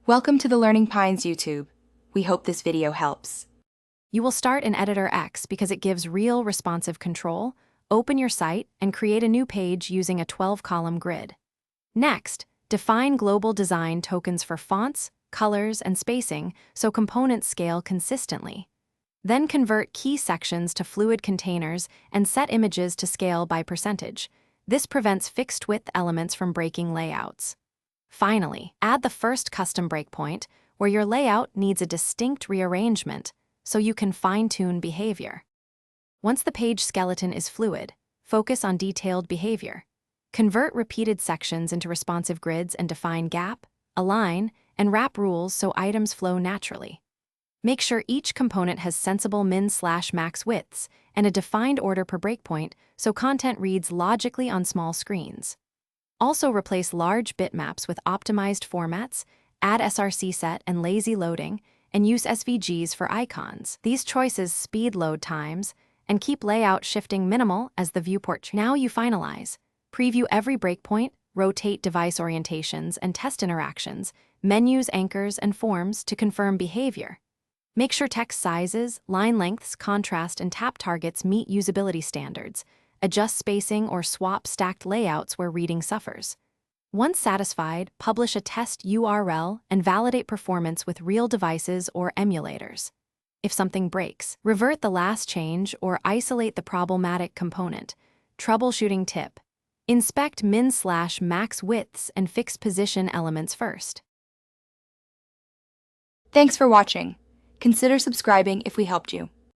Welcome to the Learning Pines YouTube. We hope this video helps. You will start in Editor X because it gives real responsive control. Open your site and create a new page using a 12-column grid. Next, define global design tokens for fonts, colors, and spacing so components scale consistently. Then convert key sections to fluid containers and set images to scale by percentage. This prevents fixed-width elements from breaking layouts. Finally, add the first custom breakpoint where your layout needs a distinct rearrangement so you can fine-tune behavior. Once the page skeleton is fluid, focus on detailed behavior. Convert repeated sections into responsive grids and define gap, align, and wrap rules so items flow naturally. Make sure each component has sensible min/max widths and a defined order per breakpoint so content reads logically on small screens. Also replace large bitmaps with optimized formats, add src set and lazy loading, and use SVGs for icons. These choices speed load times and keep layout shifting minimal as the viewport. Now you finalize. Preview every breakpoint, rotate device orientations and test interactions, menus, anchors, and forms to confirm behavior. Make sure text sizes, line lengths, contrast, and tap targets meet usability standards. Adjust spacing or swap stacked layouts where reading suffers. Once satisfied, publish a test URL and validate performance with real devices or emulators. If something breaks, revert the last change or isolate the problematic component. Troubleshooting tip: inspect min/max widths and fix position elements first. Thanks for watching. Consider subscribing if we helped you.